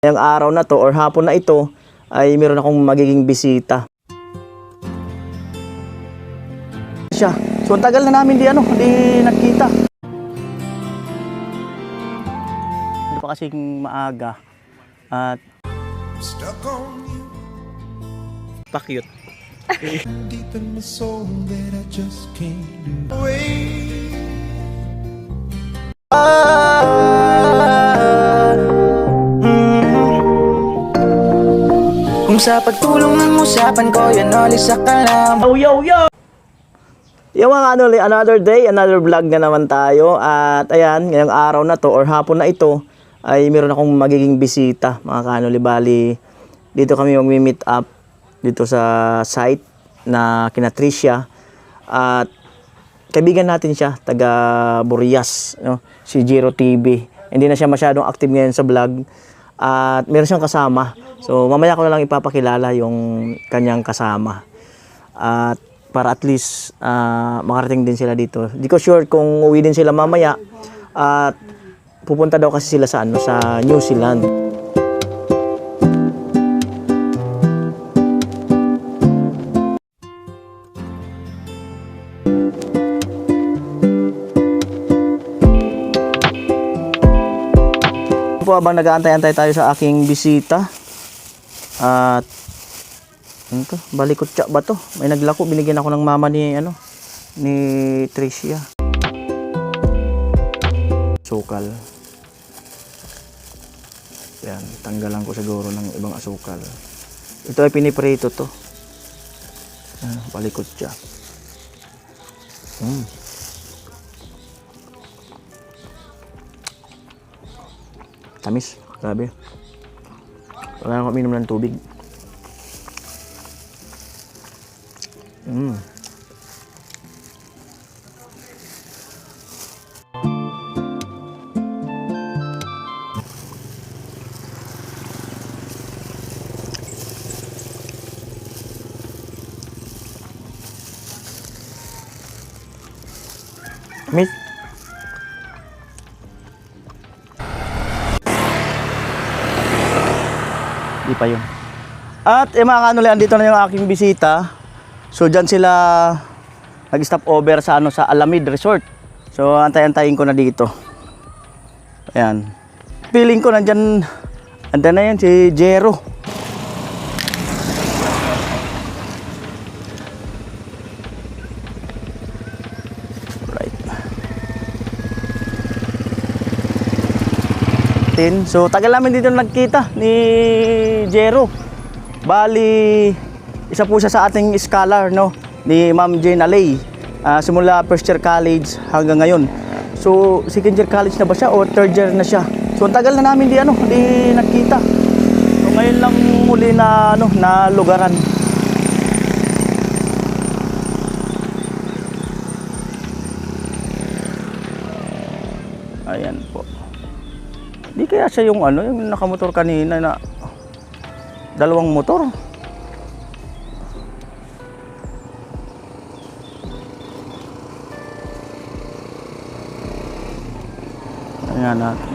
Ngayong araw na to or hapon na ito ay meron akong magiging bisita. Siya. So ang tagal na namin di nagkita. Hindi pa kasing maaga at pa-cute. Deep in my soul that I just can't do away. Kung sa pagtulong ng usapan ko, yan alis sa kalam. Yo! Yung mga another day, another vlog na naman tayo. At ayan, ngayong araw na to or hapon na ito ay meron akong magiging bisita, mga kanoli. Bali, dito kami mag-meet up dito sa site na kina Tricia. At kaibigan natin siya, taga Burias, no? Si Jero TV. Hindi na siya masyadong active ngayon sa vlog. At meron siyang kasama. So mamaya ko na lang ipapakilala yung kanyang kasama. At para at least makarating din sila dito. Di ko sure kung uwi din sila mamaya. At pupunta daw kasi sila sa sa New Zealand. Habang nag-aantay-antay tayo sa aking bisita at ano to? Balikotsa ba to? May naglako, binigyan ako ng mama ni ni Tricia. Asukal. Yan, tanggalan ko siguro ng ibang asukal. Ito ay piniprito to. Balikotsa. Tamis, grabe. Wala na akong minom ng tubig. Tamis. Di pa yun. At mga kanoli, andito na yung aking bisita. So dyan sila nag-stop over sa sa Alamid Resort. So antay-antayin ko na dito. Ayan. Feeling ko nandyan na yan si Jero. Right. So tagal namin dito nagkita ni Jero. Bali, isa po siya sa ating scholar, no, ni Ma'am Jane Alay. Simula first year college hanggang ngayon. So second year college na ba siya o third year na siya? So ang tagal na namin di nagkita. So ngayon lang muli na na lugaran. Ayan po. Di kaya siya yung yung nakamotor kanina na dalawang motor. Ayan natin.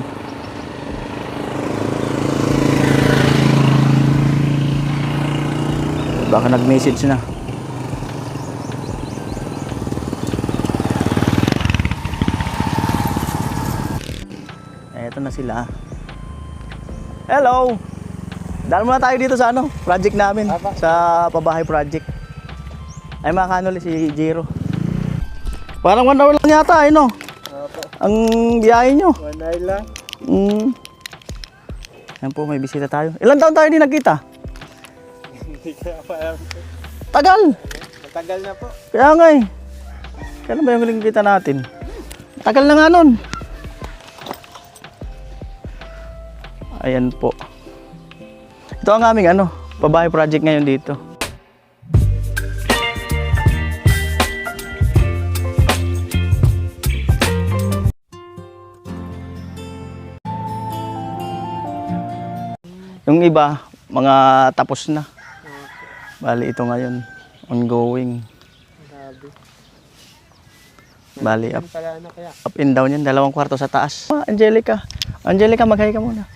Baka nag-message na. Eto na sila. Hello! Dahil muna tayo dito sa project namin. Sa pabahay project. Ay mga kanoli, si Jero. Parang 1 hour lang yata no? Ang biyahe nyo. 1 hour lang. Ayan po, may bisita tayo. Ilan taon tayo di nagkita? Hindi kaya pa alam. Tagal! Matagal na po. Kaya nga Kailan ba yung huling kita natin? Tagal na nga nun. Ayan po. Ito ang aming pabahay project ngayon dito. Yung iba, mga tapos na. Bali ito ngayon, ongoing. Bali, up and down yan. 2 kwarto sa taas. Angelica. Angelica, mag-hi ka muna.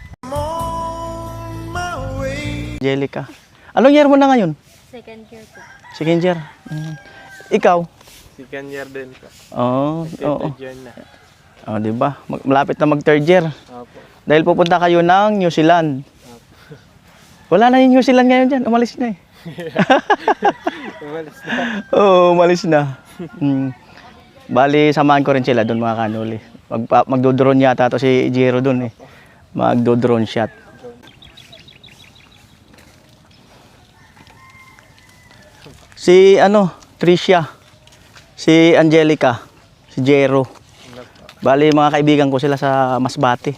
Angelica. Anong year mo na ngayon? Second year po. Second year. Ikaw? Second year din po. Oo. Oo. Third year na. Oh, di ba? Malapit na mag third year. Opo. Dahil pupunta kayo ng New Zealand. Wala na yung New Zealand ngayon dyan. Umalis na eh. Umalis na. Oo, umalis na. Bali, samahan ko rin sila doon mga kanuli. Magdo-drone yata to si Jero doon eh. Magdo-drone shot. Si Tricia. Si Angelica. Si Jero. Bali, mga kaibigan ko sila sa Masbate.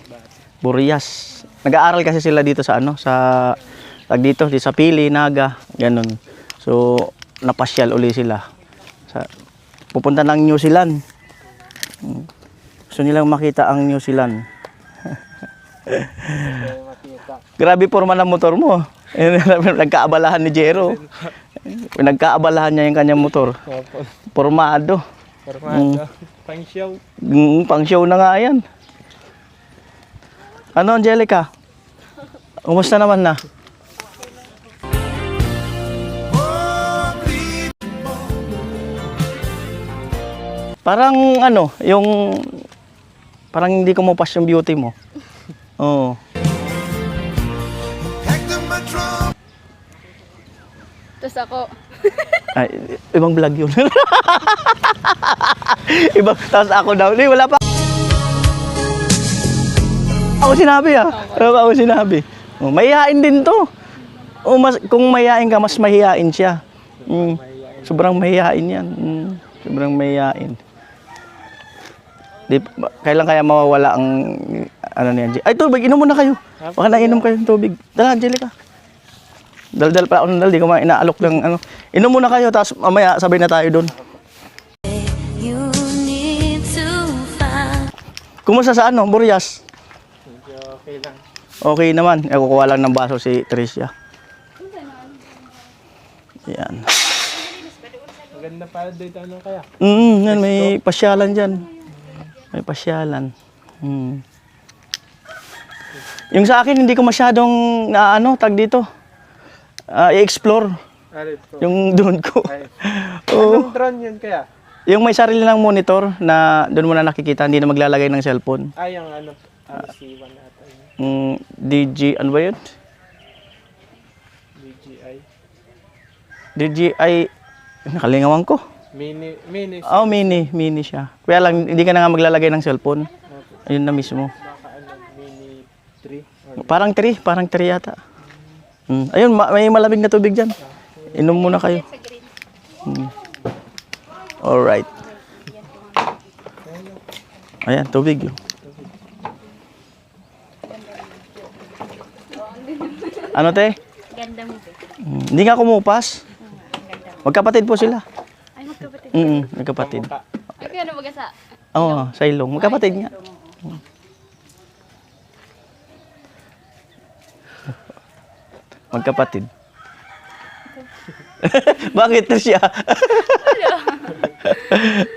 Burias. Nag-aaral kasi sila dito sa dito sa Pili, Naga, ganun. So, napasyal uli sila. Pupunta ng New Zealand. Gusto nilang makita ang New Zealand. Grabe forma ng motor mo. Nagkaabalahan ni Jero. Nagkaabalahan niya yung kanyang motor. Opo. Formado. Formado. Pang show. Pang show na nga yan. Ano, Angelica? Kumusta naman na? Parang parang hindi ko mapas yung beauty mo. Oo. Tapos ako, Ay, ibang vlog yun. Tapos ako daw. Hindi, wala pa. Ako sinabi Wala pa ako sinabi. Oh, mahihain din to. Kung mahihain ka, mas mahihain siya. Sobrang mahihain yan. Sobrang mahihain. Kailan kaya mawawala ang niyan? Ay, tubig. Inom muna kayo. Baka nainom kayo ng tubig. Dala, Angelica. Dal-dal pa ako ng dal. Di ko inaalok lang. Inom muna kayo, tapos mamaya sabay na tayo doon. Kumusta sa Burias? Okay lang. Okay naman. Kukuha lang ng baso si Tricia. Yan. Maganda para dito kaya? Yan, may pasyalan dyan. May pasyalan. Yung sa akin, hindi ko masyadong tag dito. I-explore yung drone ko. Anong drone yun kaya? Yung may sarili ng monitor na doon mo na nakikita, hindi na maglalagay ng cellphone. Yung RC1 ata yun. ano ba yun? DJI. DJI, nakalingawan ko. Mini. Mini siya. Kaya lang, hindi ka na nga maglalagay ng cellphone. Ayun na mismo. Baka Mini 3. Parang 3 yata. Ayun, may malamig na tubig dyan. Inom muna kayo. Alright. Ayan, tubig yun. Ano te? ganda mo ba? Hindi nga kumupas. Magkapatid po sila. Ay, magkapatid. Magkapatid. Ay, ano baga sa... Oo, sa ilong. Magkapatid nga. Magkapatid. Bakit na siya?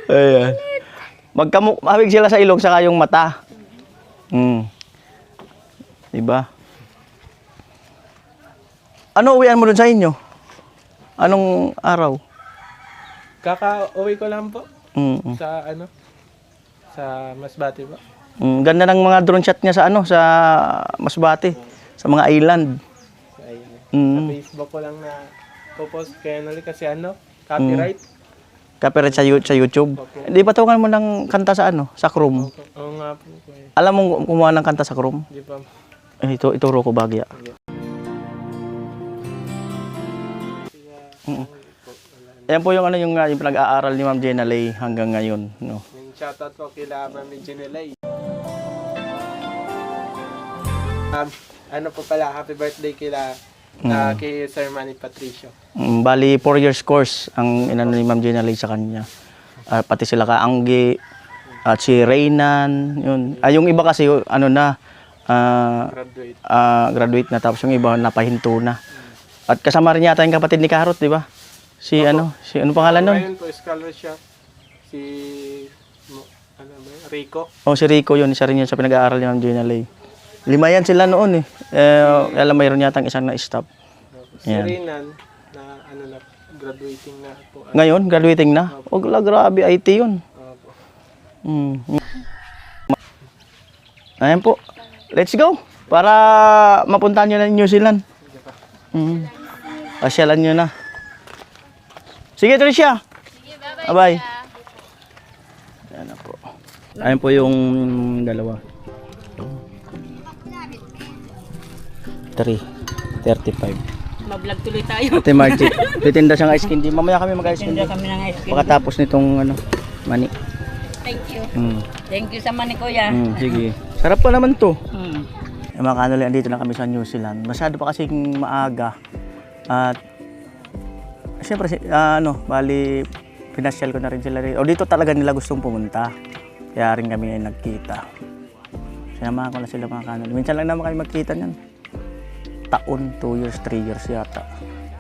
Ayan. Magkamukha sila sa ilong saka yung mata. Diba? Ano uwian mo dun sa inyo? Anong araw? Kaka-uwi ko lang po. Sa sa Masbate po. Ganda ng mga drone shot niya sa sa Masbate, sa mga island. Sa Facebook ko lang na post kaya kasi copyright. Copyright sa YouTube. Hindi patungan mo ng kanta sa sa Chrome. Oo nga po. Alam mo kumuha ng kanta sa Chrome? Di pa. Ituro ko bagya. Yan po yung yung pinag-aaral ni Ma'am Jenna Lay hanggang ngayon, no. Yung shoutout ko kila Ma'am Jenna Lay. Ano po pala, happy birthday kay Sir Manny Patricio. Bali 4 years course ang inano ni Ma'am Jenna Lay sa kanya. Pati sila Kaanggi at si Reynan, yun. Yung iba kasi graduate na, tapos yung iba napahinto na. At kasama rin yata yung kapatid ni Karot, di ba? Si ano pangalan nun? Ngayon po, scholar siya. Si Rico. Si Rico yun, isa rin yun sa pinag-aaral ni Ma'am Jenna Lay. 5 yan sila noon eh. Alam mayroon yata isang na-stop. Si Ayan. Renan, na ano na, graduating na po. Ngayon, graduating na? Huwag la, grabe, IT yun. Opo. Mm. Ayan po. Let's go. Para mapuntahan nyo na New Zealand. Mm. Pasyalan nyo na. Sige, Tricia. Sige, bye-bye. Bye-bye. kuya. Ayan na po. Ayan po yung dalawa. 3:35. Mablog tuloy tayo. Ate Margie, titinda siyang ice candy. Mamaya kami mag-ice candy. Tinda kami ng ice cream. Pagkatapos nitong mani. Thank you. Mm. Thank you sa mani kuya. Sige. Sarap pa naman to. Mm. Yung mga kanuli, andito na kami sa New Zealand. Masyado pa kasing maaga. At siyempre, bali, pinasyal ko na rin sila rin. O dito talaga nila gustong pumunta. Kaya rin kami ay nagkita. Sinamahan ko na sila mga kanuli. Minsan lang naman kami magkita niyan. Taon, 2 years, 3 years yata.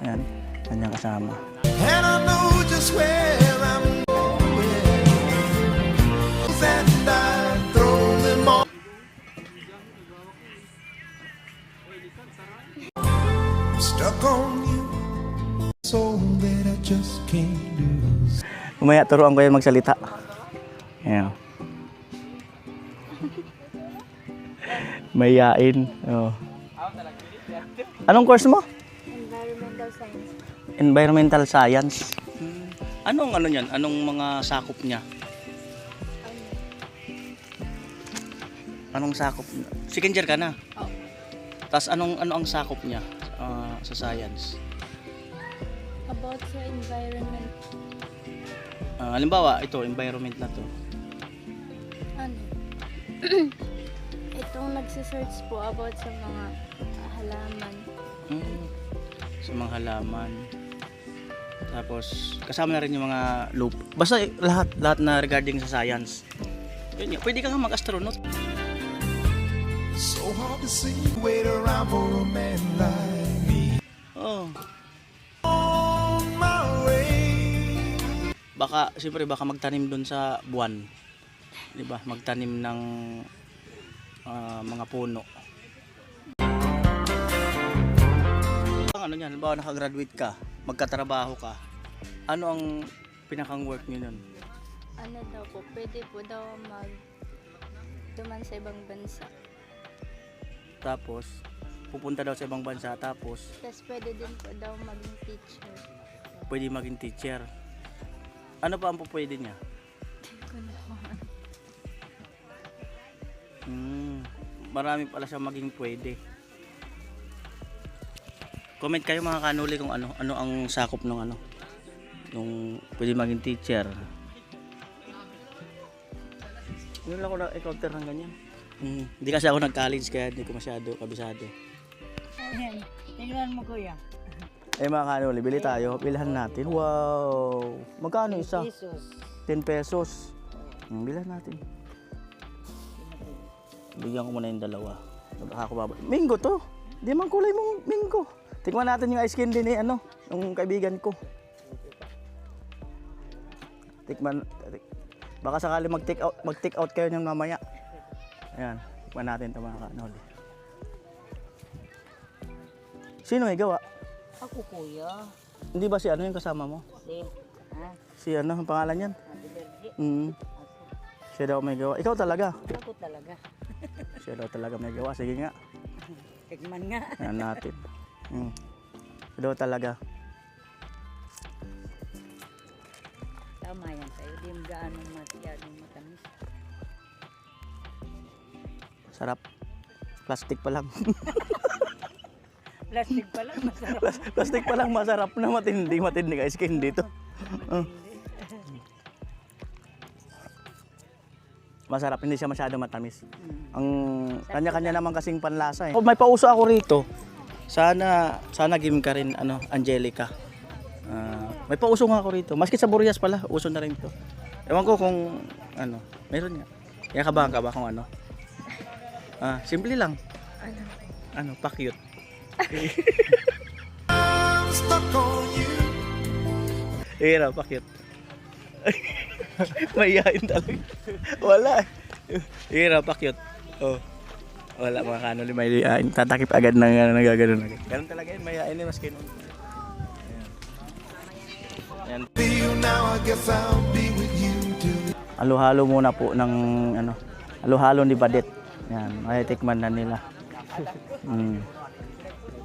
Ayan, kanyang kasama. And I know just where I'm going. And I throw them all. I'm stuck on you. So that I just can't lose. Umaya, turuan ko yan magsalita. Ayan. Mayain. Oh. Anong course mo? Environmental science. Environmental science. Anong ano niyan? Anong mga sakop niya? Anong sakop niya? Second year ka na? Oo. Tapos ano ang sakop niya sa science? About sa environment. Halimbawa, ito, environment na to. Ano? Itong nagsisearch po about sa mga halaman. Sa mga halaman. Tapos, kasama na rin yung mga loop. Basta lahat na regarding sa science. Yun, pwede ka nga mag-astronaut. So hard to see. Wait around for a man like me. Oh. On my way. Baka, siyempre, baka magtanim doon sa buwan. Di ba? Magtanim ng mga puno. Ano yan? Halimbawa, nakagraduate ka, magkatrabaho ka. Ano ang pinakang work nyo nun? Ano daw po, pwede po daw duman sa ibang bansa. Tapos, pupunta daw sa ibang bansa. Tapos, Tapos pwede din po daw maging teacher. pwede maging teacher. Ano pa ang pwede niya? Marami pala siya maging pwede. Comment kayo mga kanuli kung ano ang sakop ng yung pwede maging teacher. Ngayon lang ako na-encounter ng ganyan. Hindi kasi ako nag-college kaya hindi ko masyado kabisado. Ayan. Tingnan mo kuya. Eh mga kanuli, bili tayo. Bilhan natin. Wow! Magkano isa? Jesus. 10 pesos. Bilhan natin. Bigyan ko muna yung dalawa. Nakakababa. Minggo to. Di man kulay mong minggo. Tikman natin yung ice candy ni yung kaibigan ko. Tikman. Baka sakali mag-take out kayo niyan mamaya. Ayan. Tikman natin ito mga kanoli. Sino may gawa? Ako kuya. Hindi ba si yung kasama mo? Si ang pangalan niyan? Happy birthday. Siya daw may gawa. Ikaw talaga? Ako talaga. Siya daw talaga may gawa. Sige nga. Tigman nga. Ayan natin. Siya daw talaga. Tama yan sa'yo. Di mo gaano masyadong matamis. Sarap. Plastic pa lang. Plastic pa lang masarap. Plastic pa lang masarap na matindi ice cream dito. Masarap, hindi siya masyado matamis. Ang kanya-kanya naman kasing panlasa eh. May pauso ako rito. Sana game ka rin Angelica. May pauso nga ako rito. Maski sa Burias pala, uso na rin to. Ewan ko kung meron nga. Kaya kabahan ka ba kung simple lang. Pa-cute. I'm stuck on you. Pa-cute. Mayayain talaga. Wala. Pa-cute. Oh. Wala mga kanoli, may tatakip agad ng nagagano agad. Ganun talaga yun, mayayain eh, maski nung. Ayan. Be you now, I guess I'll be with you till the Halo-halo muna po ng ano, halo-halo ni Badet. Yan, ay tikman na nila.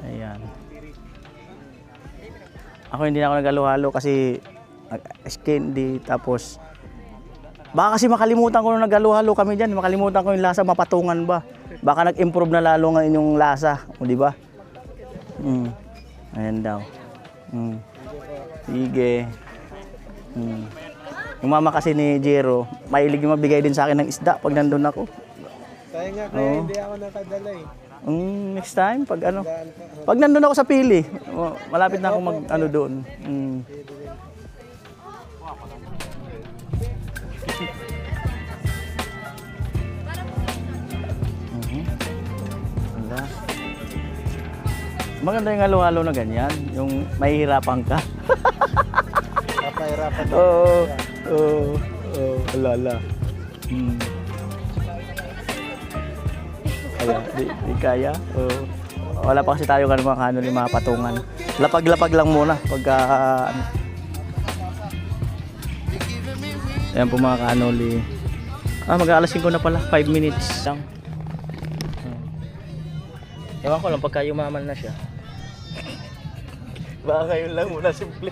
Ayan. Ako hindi na ako naghalo-halo kasi skin di tapos baka kasi makalimutan ko nung naghalo-halo kami diyan, makalimutan ko yung lasa, mapatungan ba. Baka nag-improve na lalo ng inyong lasa, o di ba? Ayan daw. Sige. Yung mama kasi ni Jero, mahilig yung magbigay din sa akin ng isda pag nandun ako. Sayang nga kaya hindi ako nakadala eh. Next time, pag nandun ako sa Pili, malapit na ako mag ano doon. Wala. Maganda yung halo-halo na ganyan, yung mahihirapan ka. Kapahirapan na. Oo, alala. Kaya, di kaya. Wala pa kasi tayo kan mga kanoli, mga patungan. Lapag-lapag lang muna pagka ano. Ayan po mga kanoli. Mag-aalas 5 na pala, 5 minutes lang. Ewan ko lang pagka yumaman na siya. Baka yun lang muna simple.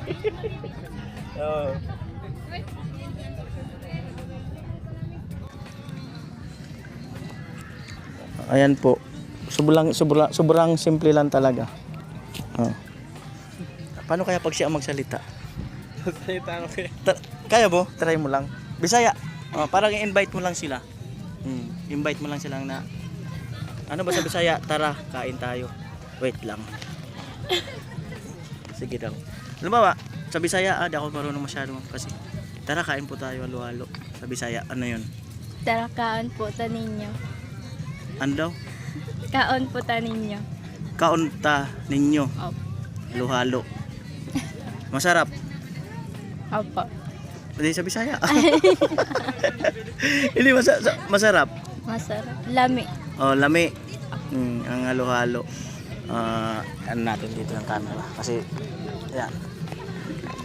Ayan po. Sobrang simple lang talaga. Paano kaya pag siya magsalita? Salita ako eh. Kaya mo? Try mo lang. Bisaya. Parang i-invite mo lang sila. Invite mo lang sila na ano ba sa Bisaya? Tara, kain tayo. Wait lang. Sige daw. Halimbawa, sa Bisaya, di ako marunong masyado kasi tara, kain po tayo halo-halo. Sa Bisaya, ano yun? Tara, kaon po ta ninyo. Ano daw? Kaon po ta ninyo. Kaunta ninyo. Opo. Halo-halo. Masarap. Opo. Hindi sa Bisaya. Hindi masarap. Masarap. Lami. Oh, lami. Ang halo-halo. Ano natin dito ng camera. Kasi, ayan.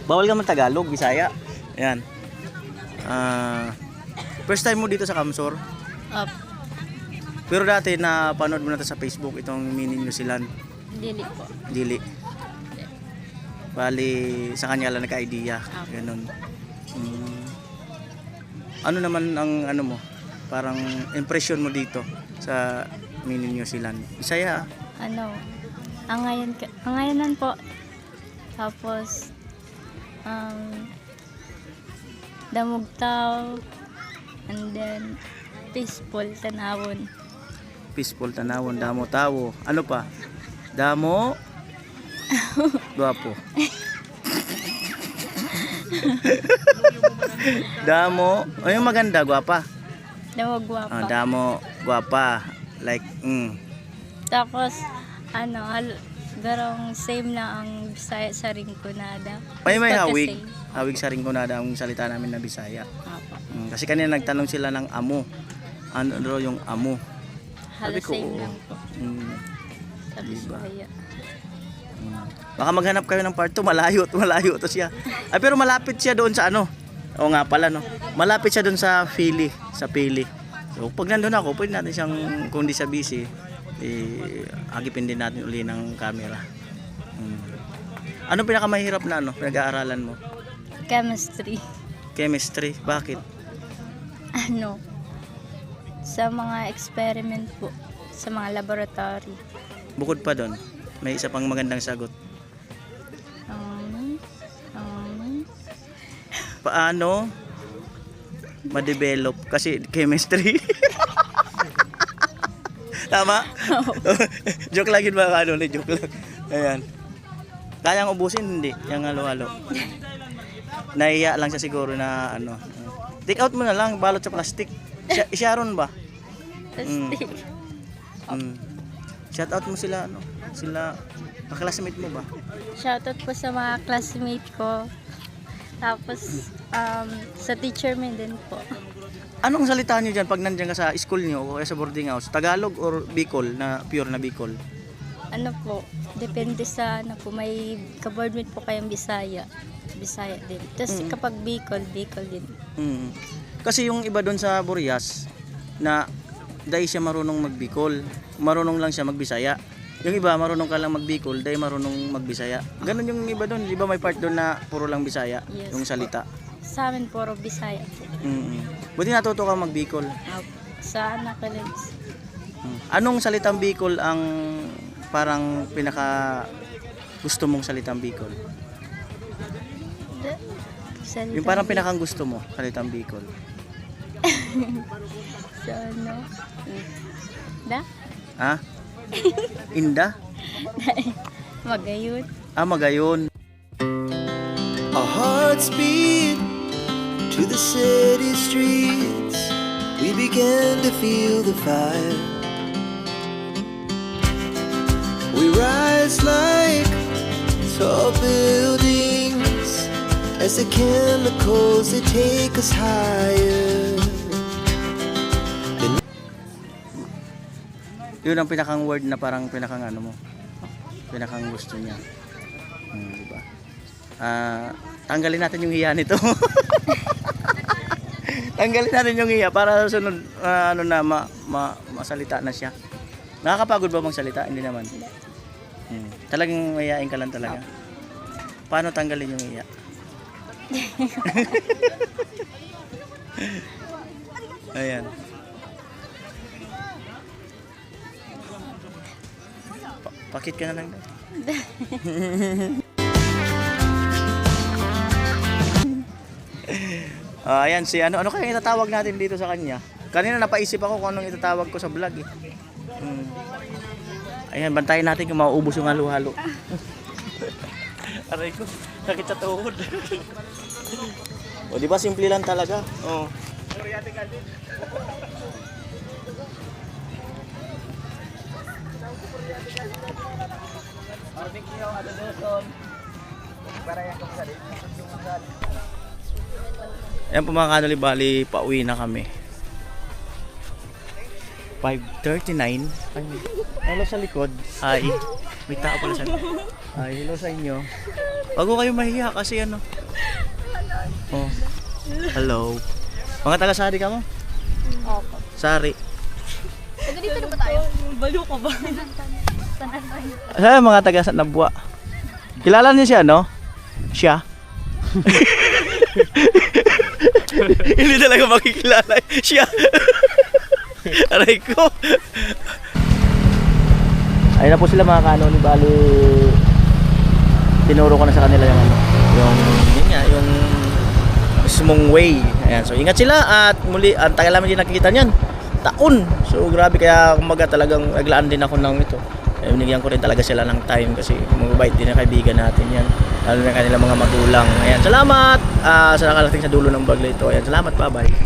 Bawal ka man Tagalog, Bisaya. Ayan. First time mo dito sa Kamsor. Opo. Pero dati na panood mo na sa Facebook itong Mini New Zealand. Dili po. Dili. Bali, sa kanya lang nagka-idea. Ganun. Ano naman ang ano mo? Parang impression mo dito sa Mini New Zealand. Bisaya. Ano? Angayanan po. Tapos, damugtaw. And then, peaceful, tanawon. Peaceful tanawon, damo tawo. Ano pa? Damo. Guwapo. Damo. Ay, maganda, guwapa. Damog guwapa. Damo, guwapa. Like, Tapos, garong same na ang Bisaya sa Ringkunada. May Pagka hawig. same. Hawig sa Ringkunada ang salita namin na Bisaya. Apo. Kasi kanina nagtanong sila ng amo. Ano daw yung amo? Halos Sabi ko, same oo. lang po. Sa Diba? Bisaya. Baka maghanap kayo ng part 2, malayo to siya. Ay, pero malapit siya doon sa ano. Oo nga pala, no. Malapit siya doon sa Pili, So, pag nandun ako, pwede natin siyang, kung di siya busy, agipin din natin uli ng camera. Anong pinakamahirap na pinag-aaralan mo? Chemistry. Chemistry. Bakit? Sa mga experiment po. Sa mga laboratory. Bukod pa doon, may isa pang magandang sagot. Paano ma-develop? Kasi chemistry. Tama? Joke lang yun mga joke lang. Ayan. Kayang ubusin? Hindi. Yung halo-halo. Nahiya lang siya siguro na take out mo na lang, balot sa plastic. Sharon ba? Plastic. Shout out mo sila, sila, classmate mo ba? Shoutout po sa mga classmate ko. Tapos, sa teacher mo din po. Anong salita nyo dyan pag nandiyan ka sa school nyo o sa boarding house? Tagalog or Bicol, na pure na Bicol? Ano po, depende sa ano po, may ka-boardmate po kayong Bisaya. Bisaya din. Tapos kapag Bicol, Bicol din. Mm. Kasi yung iba doon sa Burias na dahil siya marunong magbicol, marunong lang siya magbisaya. Yung iba marunong ka lang magbicol, dahil marunong magbisaya. Ganun yung iba doon, di ba may part doon na puro lang Bisaya, Yes. yung salita. Sa amin puro Bisaya po. Buti natuto ka magbicol. Sa anak ko lang. Anong salitang Bicol ang parang pinaka gusto mong salitang Bicol? Yung parang pinakang gusto mo, salitang Bicol. Sa ano? Da? Ha? Inda? Magayon. Magayon. Our hearts beat to the city streets. We began to feel the fire. We rise like tall buildings as the chemicals they take us higher. Yun ang pinakang word na parang pinakang ano mo. Pinakang gusto niya. Diba? Tanggalin natin yung hiya nito. Tanggalin natin yung hiya para sa sunod ano na masalita na siya. Nakakapagod ba bang salita? Hindi naman. Talagang mayayain ka lang talaga. Paano tanggalin yung hiya? Ayan. Pakit ka na lang. Ayan si ano kaya itatawag natin dito sa kanya? Kanina napaisip ako kung anong itatawag ko sa vlog eh. Ayan, bantayan natin kung mauubos yung halo-halo. Aray ko, sakit sa tuhod. O di ba simple lang talaga? Oh. Ayan po mga kanoli, bali pauwi na kami. 5:39. Hello sa likod. Hi. May tao pala sa likod. Hi, hello sa inyo. Wag ko kayo mahiya kasi ano. Oh. Hello. Mga taga-Sari ka mo? Opo. Sari. Dito na ba tayo? Balo ka ba? Mga taga Nabwa. Kilala niyo siya, no? Siya. Hindi talaga makikilala. Siya. Aray ko. Ayun na po sila mga kanoni, bali tinuro ko na sa kanila yung ano, yung mismong way. Ayan, so ingat sila at muli, ang tagal namin din nakikita niyan. Taon. So grabe, kaya kumaga talagang naglaan din ako ng ito. Binigyan ko rin talaga sila ng time kasi mababait din na kaibigan natin yan. Lalo na kanilang mga magulang. Ayan, salamat sa nakalating sa dulo ng vlog ito. Ayan, salamat, bye-bye.